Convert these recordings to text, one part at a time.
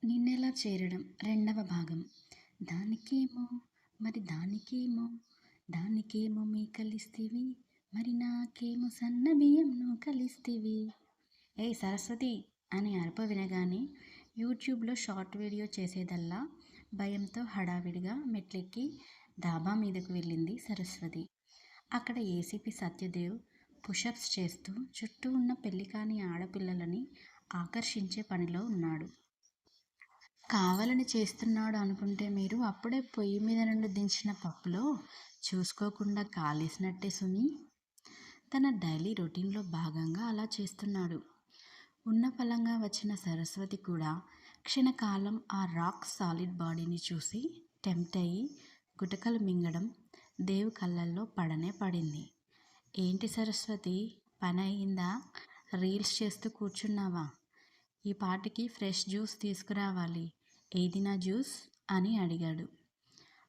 నిన్నెలా చేరడం రెండవ భాగం. దానికేమో మరి దానికేమో దానికేమో మేకలిస్తివి, మరి నాకేమో సన్న బియ్యం కలిస్తివి. ఏయ్ సరస్వతి అని అరుపు వినగానే యూట్యూబ్లో షార్ట్ వీడియో చేసేదల్లా భయంతో హడావిడిగా మెట్లెక్కి డాబా మీదకు వెళ్ళింది సరస్వతి. అక్కడ ఏసీపీ సత్యదేవ్ పుషప్స్ చేస్తూ చుట్టూ ఉన్న పెళ్లికాని ఆడపిల్లలని ఆకర్షించే పనిలో ఉన్నాడు. కావాలని చేస్తున్నాడు అనుకుంటే మీరు అప్పుడే పొయ్యి మీద నుండి దించిన పప్పులో చూసుకోకుండా కాలేసినట్టే సుమి. తన డైలీ రొటీన్లో భాగంగా అలా చేస్తున్నాడు. ఉన్న పలంగా వచ్చిన సరస్వతి కూడా క్షణకాలం ఆ రాక్ సాలిడ్ బాడీని చూసి టెంప్ట్ అయ్యి గుటకలు మింగడం దేవ్ కళ్ళల్లో పడనే పడింది. ఏంటి సరస్వతి, పని అయిందా? రీల్స్ చేస్తూ కూర్చున్నావా? ఈ పాటికి ఫ్రెష్ జ్యూస్ తీసుకురావాలి. ఏది నా జ్యూస్ అని అడిగాడు.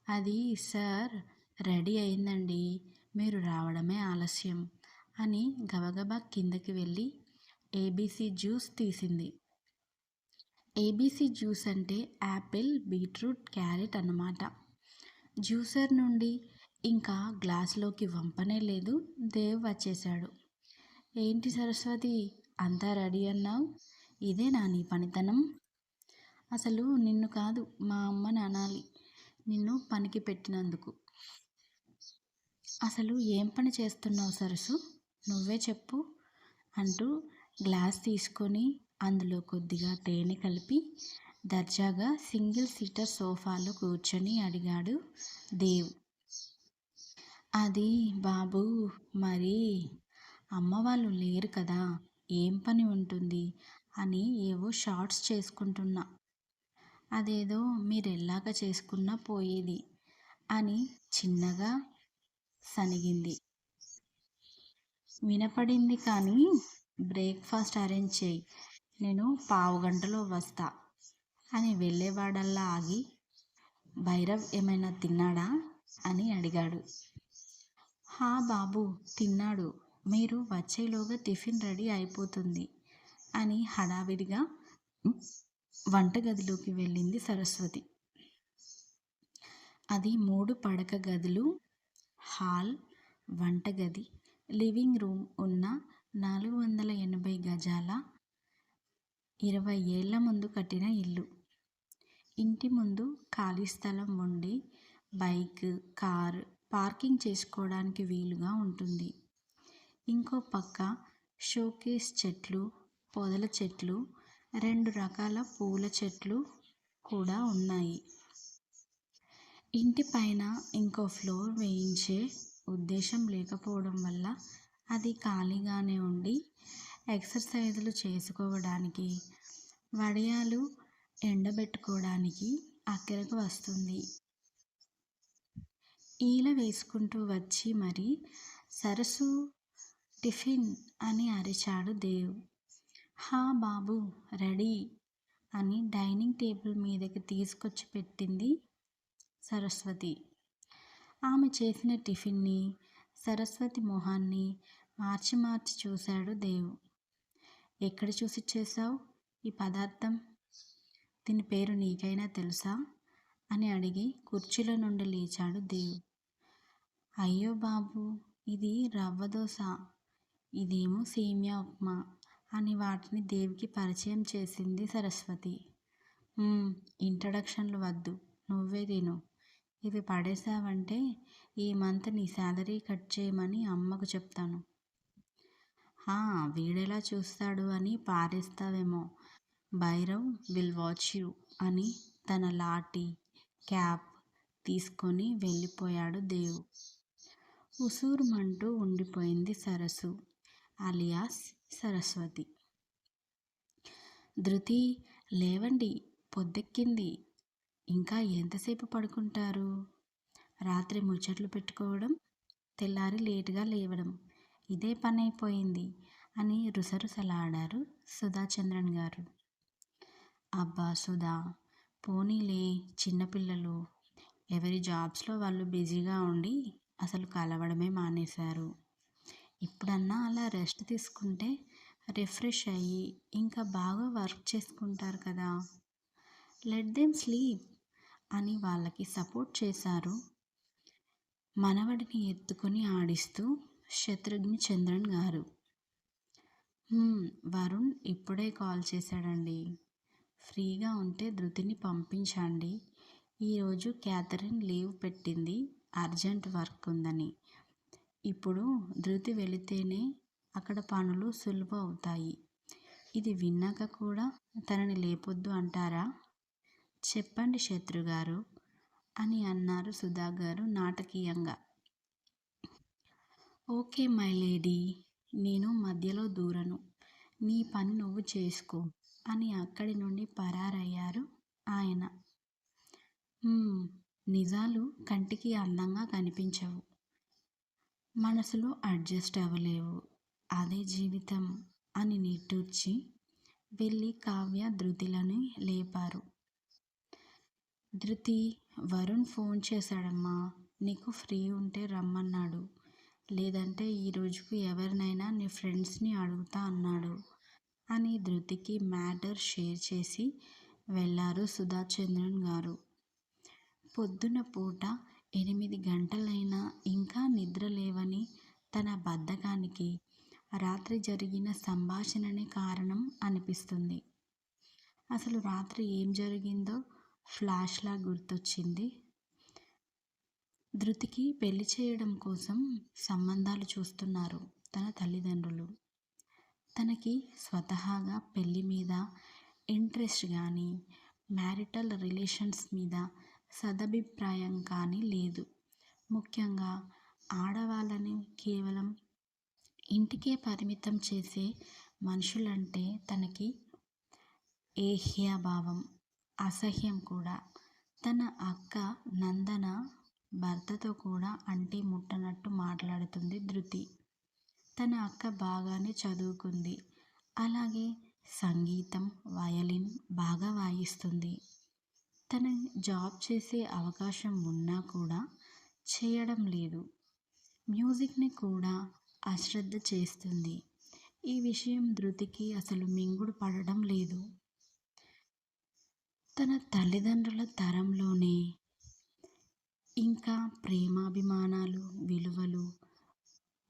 అది సార్ రెడీ అయిందండి, మీరు రావడమే ఆలస్యం అని గబగబా కిందకి వెళ్ళి ఏబీసీ జ్యూస్ తీసింది. ఏబీసీ జ్యూస్ అంటే యాపిల్, బీట్రూట్, క్యారెట్ అన్నమాట. జ్యూసర్ నుండి ఇంకా గ్లాసులోకి వంపనే లేదు, దేవ్ వచ్చేశాడు. ఏంటి సరస్వతి, అంతా రెడీ అన్నావు? ఇదేనా నీ పనితనం? అసలు నిన్ను కాదు మా అమ్మని అనాలి, నిన్ను పనికి పెట్టినందుకు. అసలు ఏం పని చేస్తున్నావు సరసు, నువ్వే చెప్పు అంటూ గ్లాస్ తీసుకొని అందులో కొద్దిగా తేనె కలిపి దర్జాగా సింగిల్ సీటర్ సోఫాలో కూర్చొని అడిగాడు దేవ్. అది బాబు, మరి అమ్మ వాళ్ళు లేరు కదా, ఏం పని ఉంటుంది అని ఏవో షార్ట్స్ చేసుకుంటున్నా. అదేదో మీరెల్లాక చేసుకున్నా పోయేది అని చిన్నగా సనిగింది. వినపడింది కానీ బ్రేక్ఫాస్ట్ అరేంజ్ చేయి, నేను పావుగంటలో వస్తా అని వెళ్ళేవాడల్లా ఆగి భైరవ్ ఏమైనా తిన్నాడా అని అడిగాడు. హా బాబు తిన్నాడు, మీరు వచ్చేలోగా టిఫిన్ రెడీ అయిపోతుంది అని హడావిడిగా వంటగదిలోకి వెళ్ళింది సరస్వతి. అది 3 పడక గదులు, హాల్, వంటగది, లివింగ్ రూమ్ ఉన్న 480 గజాల 20 ఏళ్ల ముందు కట్టిన ఇల్లు. ఇంటి ముందు ఖాళీ స్థలం ఉండి బైక్, కారు పార్కింగ్ చేసుకోవడానికి వీలుగా ఉంటుంది. ఇంకో పక్క షోకేస్ చెట్లు, పొదల చెట్లు, 2 రకాల పూల చెట్లు కూడా ఉన్నాయి. ఇంటి పైన ఇంకో ఫ్లోర్ వేయించే ఉద్దేశం లేకపోవడం వల్ల అది ఖాళీగానే ఉండి ఎక్సర్సైజులు చేసుకోవడానికి, వడియాలు ఎండబెట్టుకోవడానికి అక్కరకు వస్తుంది. ఈల వేసుకుంటూ వచ్చి మరి సరసు టిఫిన్ అని అరిచాడు దేవ్. హా బాబు రెడీ అని డైనింగ్ టేబుల్ మీదకి తీసుకొచ్చి పెట్టింది సరస్వతి. ఆమె చేసిన టిఫిన్ని, సరస్వతి మొహాన్ని మార్చి మార్చి చూశాడు దేవ్. ఎక్కడ చూసి చేశావు ఈ పదార్థం? దీని పేరు నీకైనా తెలుసా అని అడిగి కుర్చీలో నుండి లేచాడు దేవ్. అయ్యో బాబు, ఇది రవ్వ దోశ, ఇదేమో సేమియా ఉప్మా అని వాటిని దేవ్కి పరిచయం చేసింది సరస్వతి. ఇంట్రడక్షన్లు వద్దు, నువ్వే తిను. ఇవి పడేశావంటే ఈ మంత్ నీ శాలరీ కట్ చేయమని అమ్మకు చెప్తాను. వీడెలా చూస్తాడు అని పారేస్తావేమో, భైరవ్ విల్ వాచ్ యూ అని తన లాఠీ, క్యాప్ తీసుకొని వెళ్ళిపోయాడు దేవ్. ఉసూరుమంటూ ఉండిపోయింది సరసు అలియాస్ సరస్వతి. ధృతి, లేవండి, పొద్దెక్కింది, ఇంకా ఎంతసేపు పడుకుంటారు? రాత్రి ముచ్చట్లు పెట్టుకోవడం, తెల్లారి లేటుగా లేవడం, ఇదే పని అయిపోయింది అని రుసరుసలాడారు సుధాచంద్రన్ గారు. అబ్బా సుధా, పోనీలే, చిన్నపిల్లలు ఎవరి జాబ్స్లో వాళ్ళు బిజీగా ఉండి అసలు కలవడమే మానేశారు. ఇప్పుడన్నా అలా రెస్ట్ తీసుకుంటే రిఫ్రెష్ అయ్యి ఇంకా బాగా వర్క్ చేసుకుంటారు కదా. లెట్ దెమ్ స్లీప్ అని వాళ్ళకి సపోర్ట్ చేశారు. మనవడిని ఎత్తుకొని ఆడిస్తూ శత్రుఘ్న చంద్రన్ గారు. వరుణ్ ఇప్పుడే కాల్ చేశాడండి. ఫ్రీగా ఉంటే ధృతిని పంపించండి. ఈరోజు క్యాథరిన్ లీవ్ పెట్టింది, అర్జెంట్ వర్క్ ఉందని. ఇప్పుడు ధృతి వెళితేనే అక్కడ పనులు సులువు అవుతాయి. ఇది విన్నాక కూడా తనని లేపొద్దు అంటారా? చెప్పండి శత్రుగారు అని అన్నారు సుధాగారు నాటకీయంగా. ఓకే మై లేడీ, నేను మధ్యలో దూరను. నీ పని నువ్వు చేసుకో అని అక్కడి నుండి పరారయ్యారు ఆయన. నిజాలు కంటికి అందంగా కనిపించవు, మనసులో అడ్జస్ట్ అవ్వలేవు. అదే జీవితం అని నిట్టూర్చి వెళ్ళి కావ్య ధృతిలని లేపారు. ధృతి, వరుణ్ ఫోన్ చేశాడమ్మా, నీకు ఫ్రీ ఉంటే రమ్మన్నాడు. లేదంటే ఈ రోజుకు ఎవరినైనా నీ ఫ్రెండ్స్ని అడుగుతా అన్నాడు అని ధృతికి మ్యాటర్ షేర్ చేసి వెళ్ళారు సుధాచంద్రన్ గారు. పొద్దున పూట 8 గంటలైనా ఇంకా నిద్ర లేవని తన బద్ధకానికి రాత్రి జరిగిన సంభాషణనే కారణం అనిపిస్తుంది. అసలు రాత్రి ఏం జరిగిందో ఫ్లాష్లా గుర్తొచ్చింది. ధృతికి పెళ్లి చేయడం కోసం సంబంధాలు చూస్తున్నారు తన తల్లిదండ్రులు. తనకి స్వతహాగా పెళ్లి మీద ఇంట్రెస్ట్ కానీ, మ్యారిటల్ రిలేషన్స్ మీద సదభిప్రాయం కానీ లేదు. ముఖ్యంగా ఆడవాళ్ళని కేవలం ఇంటికే పరిమితం చేసే మనుషులంటే తనకి ఏహ్యభావం, అసహ్యం కూడా. తన అక్క నందన భర్తతో కూడా అంటి ముట్టనట్టు మాట్లాడుతుంది ధృతి. తన అక్క బాగానే చదువుకుంది, అలాగే సంగీతం, వయలిన్ బాగా వాయిస్తుంది. తన జాబ్ చేసే అవకాశం ఉన్నా కూడా చేయడం లేదు. మ్యూజిక్ని కూడా అశ్రద్ధ చేస్తుంది. ఈ విషయం ధృతికి అసలు మింగుడు పడడం లేదు. తన తల్లిదండ్రుల తరంలోనే ఇంకా ప్రేమాభిమానాలు, విలువలు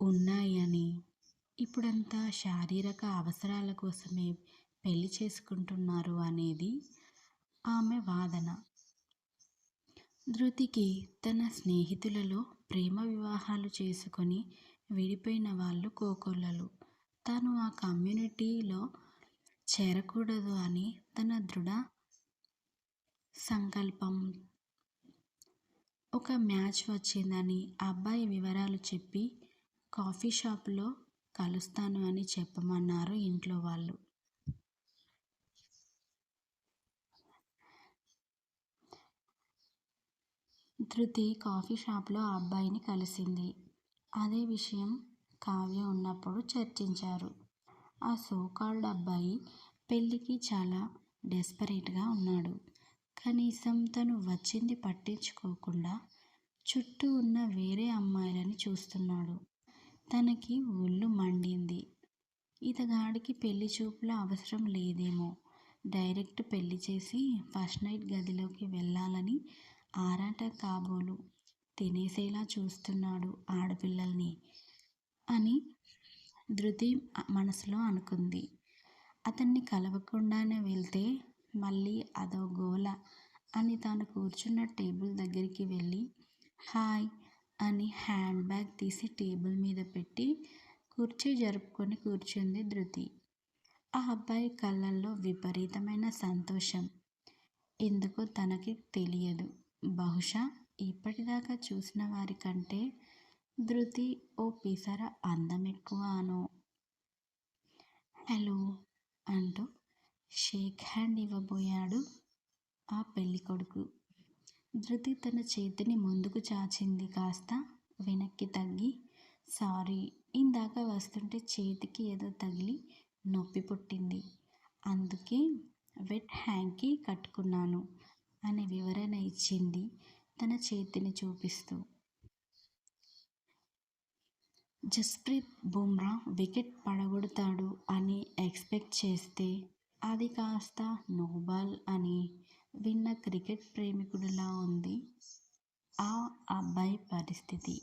ఉన్నాయని, ఇప్పుడంతా శారీరక అవసరాల కోసమే పెళ్లి చేసుకుంటున్నారు అనేది ఆమె వాదన. ధృతికి తన స్నేహితులలో ప్రేమ వివాహాలు చేసుకొని విడిపోయిన వాళ్ళు కోకొల్లలు. తాను ఆ కమ్యూనిటీలో చేరకూడదు అని తన దృఢ సంకల్పం. ఒక మ్యాచ్ వచ్చిందని అబ్బాయి వివరాలు చెప్పి కాఫీ షాప్లో కలుస్తాను అని చెప్పమన్నారు ఇంట్లో వాళ్ళు. ధృతి కాఫీ షాప్లో ఆ అబ్బాయిని కలిసింది. అదే విషయం కావ్య ఉన్నప్పుడు చర్చించారు. ఆ సోకాల్డ్ అబ్బాయి పెళ్ళికి చాలా డెస్పరేట్గా ఉన్నాడు. కనీసం తను వచ్చింది పట్టించుకోకుండా చుట్టూ ఉన్న వేరే అమ్మాయిలని చూస్తున్నాడు. తనకి ఒళ్ళు మండింది. ఇతగాడికి పెళ్లి చూపుల అవసరం లేదేమో, డైరెక్ట్ పెళ్లి చేసి ఫస్ట్ నైట్ గదిలోకి వెళ్ళాలని ఆరాట కాబోలు తినేసేలా చూస్తున్నాడు ఆడపిల్లల్ని అని ధృతి మనసులో అనుకుంది. అతన్ని కలవకుండానే వెళ్తే మళ్ళీ అదో గోల అని తాను కూర్చున్న టేబుల్ దగ్గరికి వెళ్ళి హాయ్ అని హ్యాండ్ బ్యాగ్ తీసి టేబుల్ మీద పెట్టి కుర్చీ జరుపుకొని కూర్చుంది ధృతి. ఆ అబ్బాయి కళ్ళల్లో విపరీతమైన సంతోషం. ఎందుకో తనకి తెలియదు. బహుశా ఇప్పటిదాకా చూసిన వారి కంటే ధృతి ఓ పిసర అందం ఎక్కువ అనో. హలో అంటూ షేక్ హ్యాండ్ ఇవ్వబోయాడు ఆ పెళ్ళికొడుకు. ధృతి తన చేతిని ముందుకు చాచింది. కాస్త వెనక్కి తగ్గి సారీ, ఇందాక వస్తుంటే చేతికి ఏదో తగిలి నొప్పి పుట్టింది, అందుకే వెట్ హ్యాంకీ కట్టుకున్నాను అని వివరణ ఇచ్చింది తన చేతిని చూపిస్తూ. జస్ప్రీత్ బుమ్రా వికెట్ పడగొడతాడు అని ఎక్స్పెక్ట్ చేస్తే అది కాస్త నో బాల్ అని విన్న క్రికెట్ ప్రేమికుడిలా ఉంది ఆ అబ్బాయి పరిస్థితి.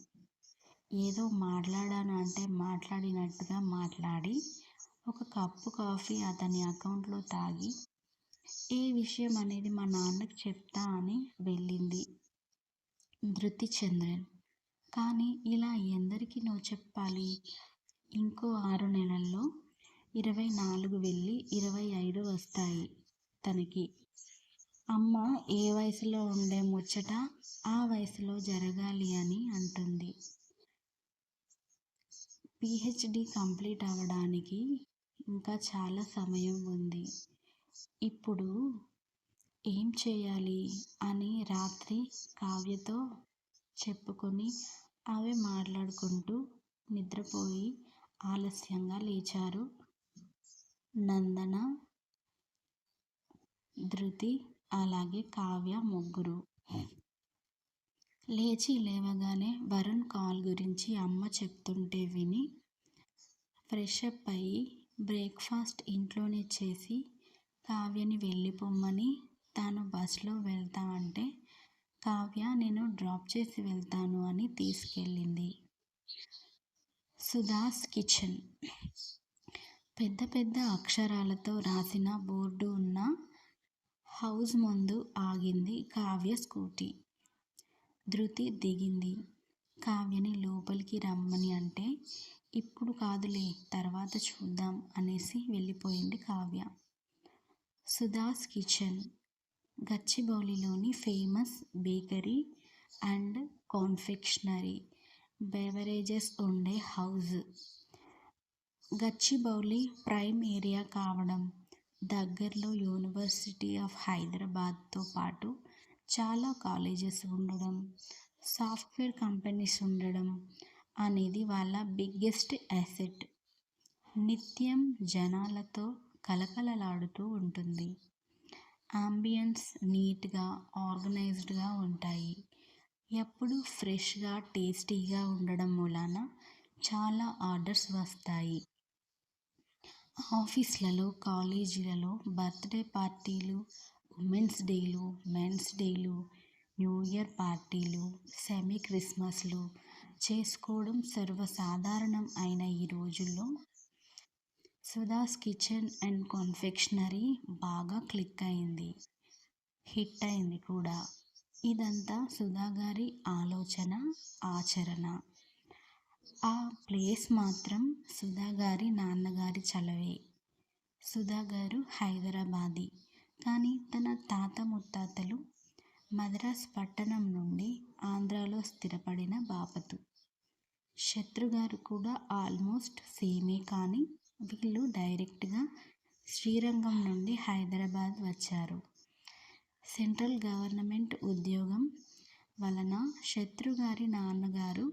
ఏదో మాట్లాడాను అంటే మాట్లాడినట్టుగా మాట్లాడి ఒక కప్పు కాఫీ అతని అకౌంట్లో తాగి ఏ విషయం అనేది మా నాన్నకి చెప్తా అని వెళ్ళింది ధృతి చంద్రన్. కానీ ఇలా ఎందరికీ నువ్వు చెప్పాలి? ఇంకో 6 నెలల్లో 24 వెళ్ళి 25 వస్తాయి తనకి. అమ్మ ఏ వయసులో ఉండే ముచ్చట ఆ వయసులో జరగాలి అని అంటుంది. పిహెచ్డి కంప్లీట్ అవ్వడానికి ఇంకా చాలా సమయం ఉంది. ఇప్పుడు ఏం చేయాలి అని రాత్రి కావ్యతో చెప్పుకొని అవే మాట్లాడుకుంటూ నిద్రపోయి ఆలస్యంగా లేచారు నందన, ధృతి అలాగే కావ్య ముగ్గురు. లేవగానే వరుణ్ కాల్ గురించి అమ్మ చెప్తుంటే విని ఫ్రెషప్ అయ్యి బ్రేక్ఫాస్ట్ ఇంట్లోనే చేసి కావ్యని వెళ్ళిపోమ్మని తాను బస్లో వెళ్తా అంటే కావ్య నేను డ్రాప్ చేసి వెళ్తాను అని తీసుకెళ్ళింది. సుధాస్ కిచెన్. పెద్ద పెద్ద అక్షరాలతో రాసిన బోర్డు ఉన్న హౌస్ ముందు ఆగింది కావ్య స్కూటీ. ధృతి దిగింది. కావ్యని లోపలికి రమ్మని అంటే ఇప్పుడు కాదులే తర్వాత చూద్దాం అనేసి వెళ్ళిపోయింది కావ్య. సుధాస్ కిచెన్ గచ్చిబౌలిలోని famous bakery and confectionery beverages ఉండే హౌజ్. గచ్చిబౌలి ప్రైమ్ ఏరియా కావడం, దగ్గరలో యూనివర్సిటీ ఆఫ్ హైదరాబాద్తో పాటు చాలా కాలేజెస్ ఉండడం, సాఫ్ట్వేర్ కంపెనీస్ ఉండడం అనేది వాళ్ళ బిగ్గెస్ట్ అసెట్. నిత్యం జనాలతో కలకలలాడుతూ ఉంటుంది. అంబియన్స్ నీట్గా ఆర్గనైజ్డ్గా ఉంటాయి. ఎప్పుడూ ఫ్రెష్గా టేస్టీగా ఉండడం మూలాన చాలా ఆర్డర్స్ వస్తాయి. ఆఫీస్లలో కాలేజీలలో బర్త్డే పార్టీలు, ఉమెన్స్ డేలు, మెన్స్ డేలు, న్యూ ఇయర్ పార్టీలు, సెమీ క్రిస్మస్లు చేసుకోవడం సర్వసాధారణం అయిన ఈ రోజుల్లో సుధాస్ కిచెన్ అండ్ కాన్ఫెక్షనరీ బాగా క్లిక్ అయింది, హిట్ అయింది కూడా. ఇదంతా సుధాగారి ఆలోచన, ఆచరణ. ఆ ప్లేస్ మాత్రం సుధాగారి నాన్నగారి చలవే. సుధాగారు హైదరాబాదీ, కానీ తన తాత ముత్తాతలు మద్రాస్ పట్టణం నుండి ఆంధ్రాలో స్థిరపడిన బాపతు. శత్రుగారు కూడా ఆల్మోస్ట్ సేమే, కానీ వీళ్ళు డైరెక్ట్గా శ్రీరంగం నుండి హైదరాబాద్ వచ్చారు. సెంట్రల్ గవర్నమెంట్ ఉద్యోగం వలన శత్రుగారి నాన్నగారు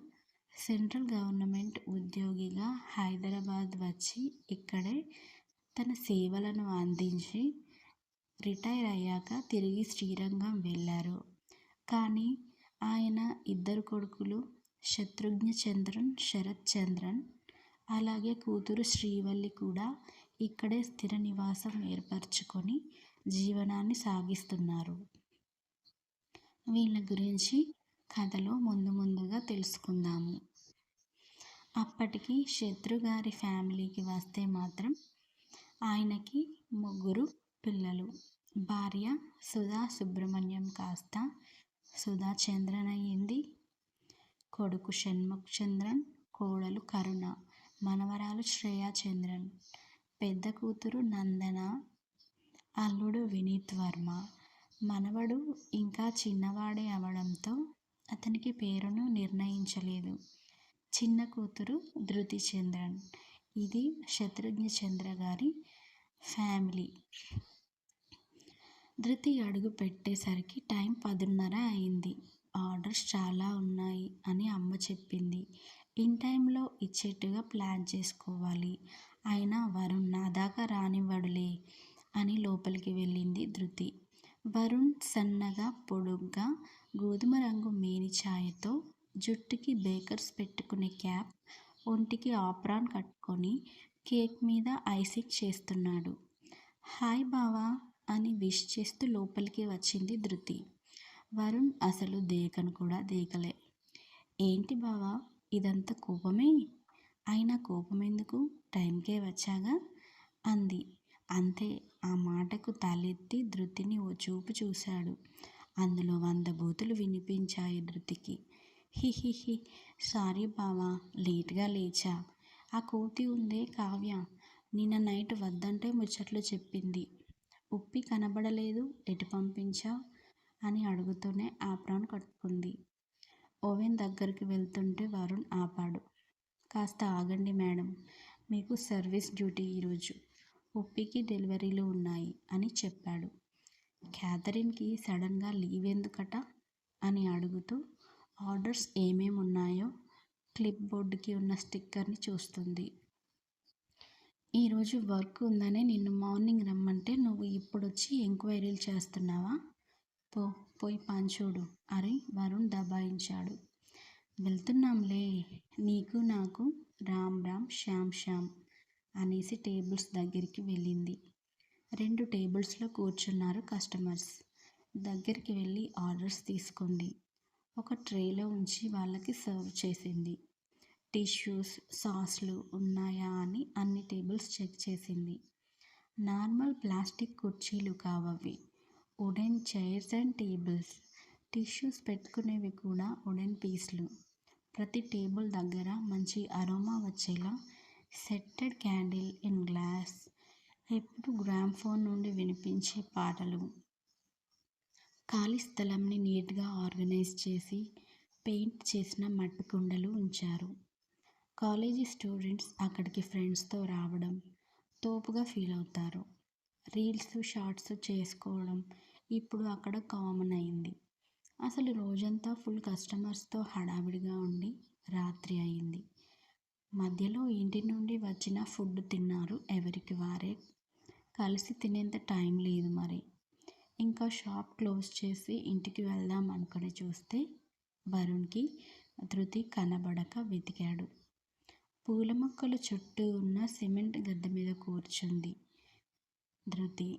సెంట్రల్ గవర్నమెంట్ ఉద్యోగిగా హైదరాబాద్ వచ్చి ఇక్కడే తన సేవలను అందించి రిటైర్ అయ్యాక తిరిగి శ్రీరంగం వెళ్ళారు. కానీ ఆయన ఇద్దరు కొడుకులు శత్రుఘ్న చంద్రన్, శరత్ చంద్రన్, అలాగే కూతురు శ్రీవల్లి కూడా ఇక్కడే స్థిర నివాసం ఏర్పరచుకొని జీవనాన్ని సాగిస్తున్నారు. వీళ్ళ గురించి కథలో ముందుగా తెలుసుకుందాము. అప్పటికి శత్రుగారి ఫ్యామిలీకి వస్తే మాత్రం ఆయనకి 3 పిల్లలు. భార్య సుధా సుబ్రహ్మణ్యం కాస్త సుధా చంద్రన్ అయ్యింది. కొడుకు షణ్ముఖ్ చంద్రన్, కోడలు కరుణ, మనవరాలు శ్రేయా చంద్రన్, పెద్ద కూతురు నందన, అల్లుడు వినీత్ వర్మ. మనవడు ఇంకా చిన్నవాడే అవడంతో అతనికి పేరును నిర్ణయించలేదు. చిన్న కూతురు ధృతి చంద్రన్. ఇది శత్రుఘ్న చంద్ర గారి ఫ్యామిలీ. ధృతి అడుగు పెట్టేసరికి టైం 10:30 అయింది. ఆర్డర్స్ చాలా ఉన్నాయి అని అమ్మ చెప్పింది. ఇన్ టైంలో ఇచ్చేట్టుగా ప్లాన్ చేసుకోవాలి. అయినా వరుణ్ నా దాకా రానివ్వడులే అని లోపలికి వెళ్ళింది ధృతి. వరుణ్ సన్నగా పొడుగ్గా గోధుమ రంగు మేని ఛాయతో, జుట్టుకి బేకర్స్ పెట్టుకునే క్యాప్, ఒంటికి ఆప్రాన్ కట్టుకొని కేక్ మీద ఐసింగ్ చేస్తున్నాడు. హాయ్ బావా అని విష్ చేస్తూ లోపలికి వచ్చింది ధృతి. వరుణ్ అసలు దేకను కూడా దేకలే. ఏంటి బావా, ఇదంతా కోపమే? అయినా కోపమెందుకు, టైంకే వచ్చాగా అంది. అంతే. ఆ మాటకు తలెత్తి ధృతిని ఓ చూపు చూశాడు. అందులో 100 బూతులు వినిపించాయి ధృతికి. హిహిహి, సారీ బావా, లేటుగా లేచా. ఆ కోతి ఉందే కావ్య, నిన్న నైట్ వద్దంటే ముచ్చట్లు చెప్పింది. ఉప్పి కనబడలేదు, ఎటు పంపించావ్ అని అడుగుతూనే ఆప్రాన్ కట్టుకుంది. ఓవెన్ దగ్గరికి వెళ్తుంటే వరుణ్ ఆపాడు. కాస్త ఆగండి మేడం, మీకు సర్వీస్ డ్యూటీ ఈరోజు. ఉప్పికి డెలివరీలు ఉన్నాయి అని చెప్పాడు. క్యాథరిన్కి సడన్గా లీవ్ ఎందుకట అని అడుగుతూ ఆర్డర్స్ ఏమేమున్నాయో క్లిప్ బోర్డుకి ఉన్న స్టిక్కర్ని చూస్తుంది. ఈరోజు వర్క్ ఉందని నిన్ను మార్నింగ్ రమ్మంటే నువ్వు ఇప్పుడొచ్చి ఎంక్వైరీలు చేస్తున్నావా? పోయి పని చూడు అని వరుణ్ దబాయించాడు. వెళ్తున్నాంలే, నీకు నాకు రామ్ రామ్ శ్యామ్ శ్యామ్ అనేసి టేబుల్స్ దగ్గరికి వెళ్ళింది. 2 టేబుల్స్లో కూర్చున్నారు కస్టమర్స్. దగ్గరికి వెళ్ళి ఆర్డర్స్ తీసుకుంది. ఒక ట్రేలో ఉంచి వాళ్ళకి సర్వ్ చేసింది. టిష్యూస్, సాస్లు ఉన్నాయా అని అన్ని టేబుల్స్ చెక్ చేసింది. నార్మల్ ప్లాస్టిక్ కుర్చీలు కావవి, wooden chairs and tables. Tissues పెట్టుకునేవి కూడా వుడెన్ పీస్లు. ప్రతి టేబుల్ దగ్గర మంచి అరోమా వచ్చేలా సెట్టెడ్ క్యాండిల్ ఇన్ గ్లాస్. ఎప్పుడు గ్రామ్ఫోన్ నుండి వినిపించే పాటలు. ఖాళీ స్థలంని నీట్గా ఆర్గనైజ్ చేసి పెయింట్ చేసిన మట్టి కుండలు ఉంచారు. కాలేజీ స్టూడెంట్స్ అక్కడికి ఫ్రెండ్స్తో రావడం తోపుగా ఫీల్ అవుతారు. రీల్స్, షార్ట్స్ చేసుకోవడం ఇప్పుడు అక్కడ కామన్ అయింది. అసలు రోజంతా ఫుల్ కస్టమర్స్తో హడావిడిగా ఉండి రాత్రి అయింది. మధ్యలో ఇంటి నుండి వచ్చిన ఫుడ్ తిన్నారు ఎవరికి వారే. కలిసి తినేంత టైం లేదు మరి. ఇంకా షాప్ క్లోజ్ చేసి ఇంటికి వెళ్దాం అనుకుని చూస్తే వరుణ్కి ధృతి కనబడక వెతికాడు. పూల మొక్కలు చుట్టూ ఉన్న సిమెంట్ గద్దె మీద కూర్చుంది ధృతి.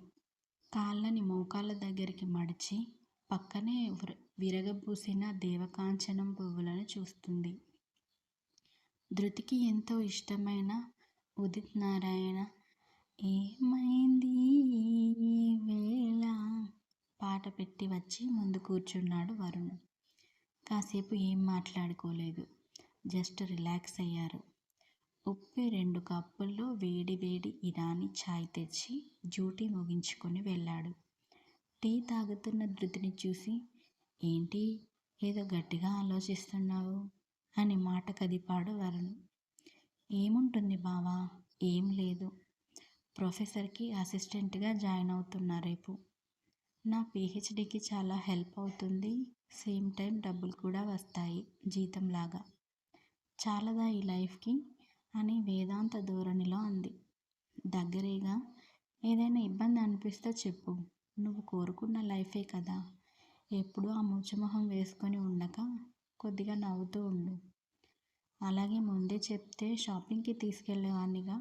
కాళ్ళని మోకాళ్ళ దగ్గరికి మడిచి పక్కనే విరగబూసిన దేవకాంచనం పువ్వులను చూస్తుంది. ధృతికి ఎంతో ఇష్టమైన ఉదిత్ నారాయణ ఏమైంది ఈ వేళ పాట పెట్టి వచ్చి ముందు కూర్చున్నాడు వరుణ్. కాసేపు ఏం మాట్లాడుకోలేదు, జస్ట్ రిలాక్స్ అయ్యారు. ఉప్పి 2 కప్పుల్లో వేడి వేడి ఇరానీ ఛాయ్ తెచ్చి డ్యూటీ ముగించుకొని వెళ్ళాడు. టీ తాగుతున్న ధృతిని చూసి, ఏంటి ఏదో గట్టిగా ఆలోచిస్తున్నావు అని మాట కదిపాడు వరుణ్. ఏముంటుంది బావా, ఏం లేదు. ప్రొఫెసర్కి అసిస్టెంట్గా జాయిన్ అవుతున్నా రేపు. నా పిహెచ్డికి చాలా హెల్ప్ అవుతుంది. సేమ్ టైం డబ్బులు కూడా వస్తాయి జీతంలాగా. చాలదా ఈ లైఫ్కి అని వేదాంత ధోరణిలో అంది. దగ్గరేగా, ఏదైనా ఇబ్బంది అనిపిస్తే చెప్పు. నువ్వు కోరుకున్న లైఫే కదా. ఎప్పుడూ ఆ ముచ్చుమొహం వేసుకొని ఉండక కొద్దిగా నవ్వుతూ ఉండు. అలాగే ముందే చెప్తే షాపింగ్కి తీసుకెళ్ళేవాణ్ణిగా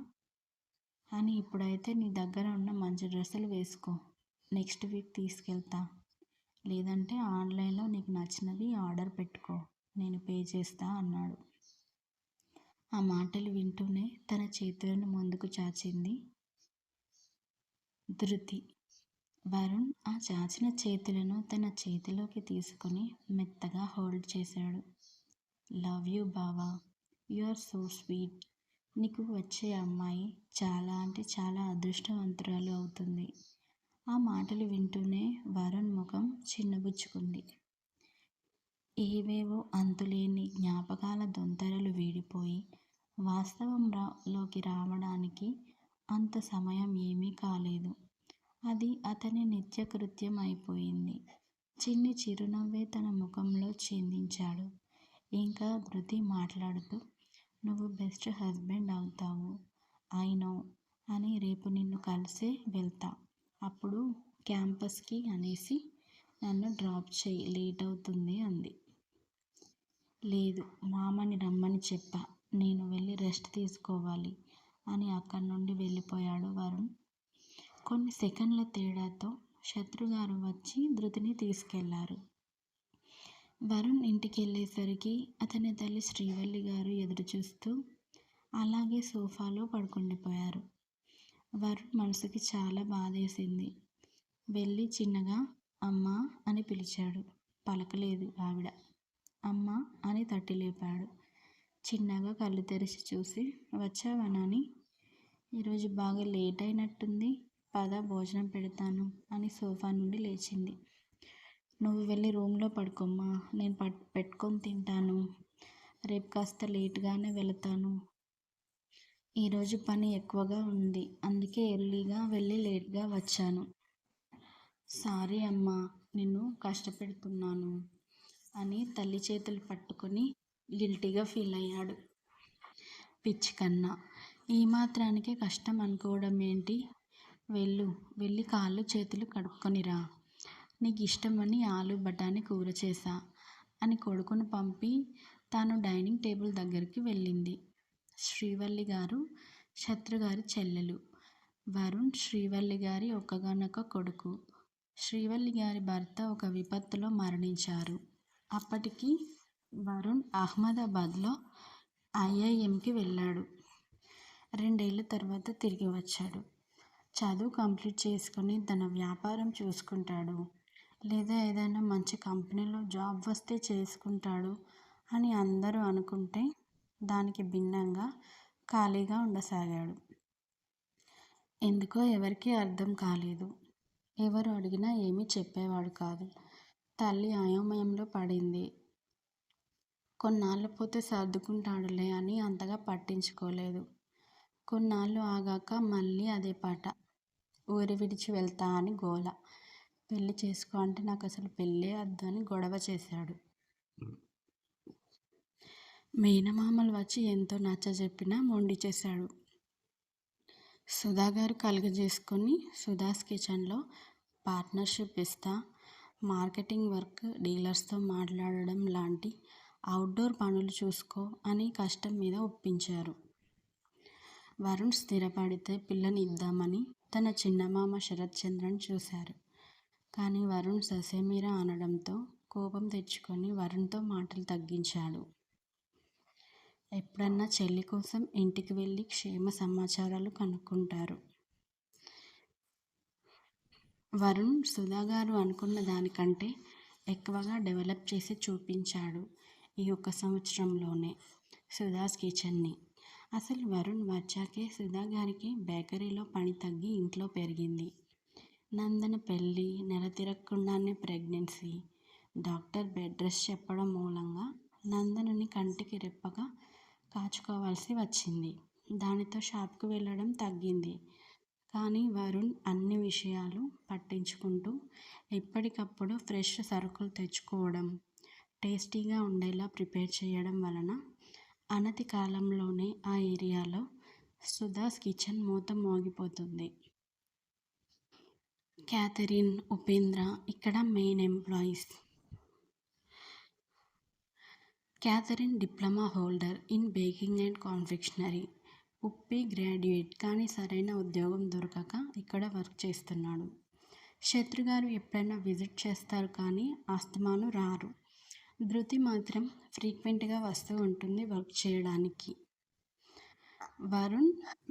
అని. ఇప్పుడైతే నీ దగ్గర ఉన్న మంచి డ్రెస్సులు వేసుకో. నెక్స్ట్ వీక్ తీసుకెళ్తా. లేదంటే ఆన్లైన్లో నీకు నచ్చినవి ఆర్డర్ పెట్టుకో, నేను పే చేస్తా అన్నాడు. ఆ మాటలు వింటూనే తన చేతులను ముందుకు చాచింది ధృతి. వరుణ్ ఆ చాచిన చేతులను తన చేతిలోకి తీసుకొని మెత్తగా హోల్డ్ చేశాడు. లవ్ యూ బావా, యు ఆర్ సో స్వీట్. నీకు వచ్చే అమ్మాయి చాలా అంటే చాలా అదృష్టవంతురాలు అవుతుంది. ఆ మాటలు వింటూనే వరుణ్ ముఖం చిన్నబుచ్చుకుంది. ఏవేవో అంతులేని జ్ఞాపకాల దొంతరలు వీడిపోయి వాస్తవంలోకి రావడానికి అంత సమయం ఏమీ కాలేదు. అది అతని నిత్యకృత్యం అయిపోయింది. చిన్ని చిరునవ్వే తన ముఖంలో చిందించాడు. ఇంకా ధృతి మాట్లాడుతూ, నువ్వు బెస్ట్ హస్బెండ్ అవుతావు, ఐ నో అని. రేపు నిన్ను కలిసే వెళ్తా. అప్పుడు క్యాంపస్కి అనేసి నన్ను డ్రాప్ చేయి, లేట్ అవుతుంది అంది. లేదు, మామని రమ్మని చెప్పా, నేను వెళ్ళి రెస్ట్ తీసుకోవాలి అని అక్కడి నుండి వెళ్ళిపోయాడు వరుణ్. కొన్ని సెకన్ల తేడాతో శత్రుగారు వచ్చి ధృతిని తీసుకెళ్లారు. వరుణ్ ఇంటికెళ్ళేసరికి అతని తల్లి శ్రీవల్లి గారు ఎదురుచూస్తూ అలాగే సోఫాలో పడుకుండిపోయారు. వరుణ్ మనసుకి చాలా బాధేసింది. వెళ్ళి చిన్నగా అమ్మా అని పిలిచాడు. పలకలేదు ఆవిడ. అమ్మా అని తట్టి లేపాడు. చిన్నగా కళ్ళు తెరిచి చూసి వచ్చావా నాని? ఈరోజు బాగా లేట్ అయినట్టుంది. పద భోజనం పెడతాను అని సోఫా నుండి లేచింది. నువ్వు వెళ్ళి రూమ్లో పడుకోమ్మా, నేను పెట్టుకొని తింటాను. రేపు కాస్త లేట్గానే వెళతాను. ఈరోజు పని ఎక్కువగా ఉంది, అందుకే ఎర్లీగా వెళ్ళి లేట్గా వచ్చాను. సారీ అమ్మా, నిన్ను కష్టపెడుతున్నాను అని తల్లి చేతులు పట్టుకొని గిల్టీగా ఫీల్ అయ్యాడు. పిచ్చి కన్నా, ఈ మాత్రానికే కష్టం అనుకోవడం ఏంటి? వెళ్ళి కాళ్ళు చేతులు కడుక్కొనిరా. నీకు ఇష్టమని ఆలు బఠానీ కూర చేశా అని కొడుకును పంపి తాను డైనింగ్ టేబుల్ దగ్గరికి వెళ్ళింది. శ్రీవల్లి గారు శత్రుగారి చెల్లెలు. వరుణ్ శ్రీవల్లి గారి ఒక్కగానొక్క కొడుకు. శ్రీవల్లి గారి భర్త ఒక విపత్తులో మరణించారు. అప్పటికి వరుణ్ అహ్మదాబాద్లో ఐఐఎంకి వెళ్ళాడు. 2 ఏళ్ల తర్వాత తిరిగి వచ్చాడు. చదువు కంప్లీట్ చేసుకుని తన వ్యాపారం చూసుకుంటాడు, లేదా ఏదైనా మంచి కంపెనీలో జాబ్ వస్తే చేసుకుంటాడు అని అందరూ అనుకుంటే దానికి భిన్నంగా ఖాళీగా ఉండసాగాడు. ఎందుకో ఎవరికీ అర్థం కాలేదు. ఎవరు అడిగినా ఏమీ చెప్పేవాడు కాదు. తల్లి అయోమయంలో పడింది. కొన్నాళ్ళు పోతే సర్దుకుంటాడులే అని అంతగా పట్టించుకోలేదు. కొన్నాళ్ళు ఆగాక మళ్ళీ అదే పాట. ఊరు విడిచి వెళ్తా అని గోల. పెళ్లి చేసుకో అంటే నాకు అసలు పెళ్ళే వద్దు అని గొడవ చేశాడు. మేనమామలు వచ్చి ఎంతో నచ్చజెప్పినా మొండి చేశాడు. సుధాగారు కలుగజేసుకొని సుధాస్ కిచెన్లో పార్ట్నర్షిప్ ఇస్తా, మార్కెటింగ్ వర్క్, డీలర్స్తో మాట్లాడడం లాంటి అవుట్డోర్ పనులు చూసుకో అని కష్టం మీద ఒప్పించారు. వరుణ్ స్థిరపడితే పిల్లని ఇద్దామని తన చిన్నమామ శరత్ చంద్రన్ చూశారు. కానీ వరుణ్ ససేమిరా అనడంతో కోపం తెచ్చుకొని వరుణ్తో మాటలు తగ్గించాడు. ఎప్పుడన్నా చెల్లి కోసం ఇంటికి వెళ్ళి క్షేమ సమాచారాలు కనుక్కుంటారు. వరుణ్ సుధాగారు అనుకున్న దానికంటే ఎక్కువగా డెవలప్ చేసి చూపించాడు ఈ 1 సంవత్సరంలోనే సుధాస్ కిచెన్ని. అసలు వరుణ్ వచ్చాకే సుధాగారికి బేకరీలో పని తగ్గి ఇంట్లో పెరిగింది. నందన పెళ్ళి, నెల తిరగకుండానే ప్రెగ్నెన్సీ, డాక్టర్ బెడ్ రెస్ట్ చెప్పడం మూలంగా నందనని కంటికి రెప్పగా కాచుకోవాల్సి వచ్చింది. దానితో షాప్కి వెళ్ళడం తగ్గింది. కానీ వరుణ్ అన్ని విషయాలు పట్టించుకుంటూ ఎప్పటికప్పుడు ఫ్రెష్ సరుకులు తెచ్చుకోవడం, టేస్టీగా ఉండేలా ప్రిపేర్ చేయడం వలన అనతి కాలంలోనే ఆ ఏరియాలో సుధాస్ కిచెన్ మూత మోగిపోతుంది. క్యాథరిన్, ఉపేంద్ర ఇక్కడ main employees. Catherine diploma holder in baking and confectionery. Uppi graduate, కానీ సరైన ఉద్యోగం దొరకక ఇక్కడ వర్క్ చేస్తున్నాడు. శత్రుగారు ఎప్పుడైనా విజిట్ చేస్తారు కానీ అస్తమాను రారు. ధృతి మాత్రం ఫ్రీక్వెంట్గా వస్తూ ఉంటుంది వర్క్ చేయడానికి. వరుణ్,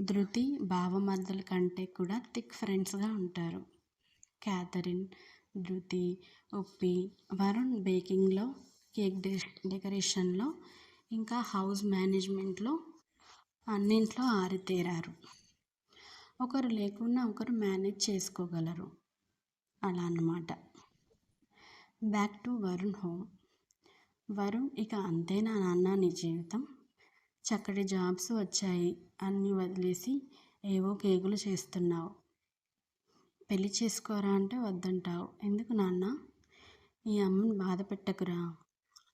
ధృతి బావమర్దల కంటే కూడా థిక్ ఫ్రెండ్స్గా ఉంటారు. క్యాథరిన్, ధృతి, ఉప్పి, వరుణ్ బేకింగ్లో, కేక్ డెకరేషన్లో, ఇంకా హౌస్ మేనేజ్మెంట్లో అన్నింట్లో ఆరితేరారు. ఒకరు లేకున్నా ఒకరు మేనేజ్ చేసుకోగలరు. అలా అన్నమాట. Back to Varun home. Varun ఇక అంతేనా నాన్న నీ జీవితం? చక్కటి జాబ్స్ వచ్చాయి, అన్నీ వదిలేసి ఏవో కేకులు చేస్తున్నావు. పెళ్లి చేసుకోరా అంటే వద్దంటావు. ఎందుకు నాన్న? ఈ అమ్మని బాధ పెట్టకురా.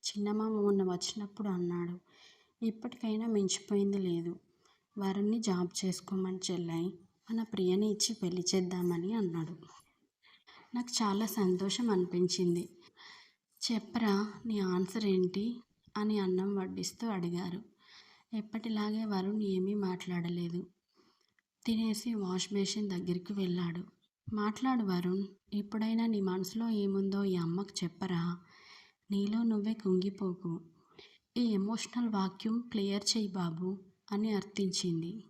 చిన్నమామ మొన్న వచ్చినప్పుడు అన్నాడు, ఇప్పటికైనా మించిపోయింది లేదు. వరుణ్ణి జాబ్ చేసుకోమని చెల్లాయి, మన ప్రియని ఇచ్చి పెళ్లి చేద్దామని అన్నాడు. నాకు చాలా సంతోషం అనిపించింది. చెప్పరా నీ ఆన్సర్ ఏంటి అని అన్నం వడ్డిస్తూ అడిగారు. ఎప్పటిలాగే వరుణ్ ఏమీ మాట్లాడలేదు. తినేసి వాష్ బేసిన్ దగ్గరికి వెళ్ళాడు. మాట్లాడు వరుణ్. ఇప్పుడైనా నీ మనసులో ఏముందో ఈ అమ్మకు చెప్పరా? నీలో నువ్వే కుంగిపోకు. ఈ ఎమోషనల్ వాక్యూమ్ క్లియర్ చెయ్యి బాబు అని అర్థించింది.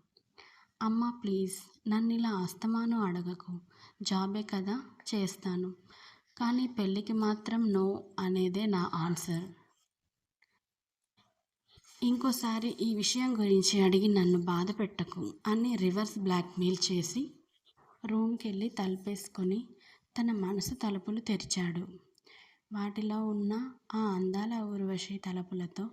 అమ్మా ప్లీజ్ నన్నిలా అస్తమానం అడగకు. జాబే కదా చేస్తాను. కానీ పెళ్ళికి మాత్రం నో అనేదే నా ఆన్సర్. ఇంకోసారి ఈ విషయం గురించి అడిగి నన్ను బాధ పెట్టకు అని రివర్స్ బ్లాక్మెయిల్ చేసి రూమ్కెళ్ళి తలుపేసుకొని తన మనసు తలుపులు తెరిచాడు. వాటిలో ఉన్న ఆ అందాల ఊర్వశి తలుపులతో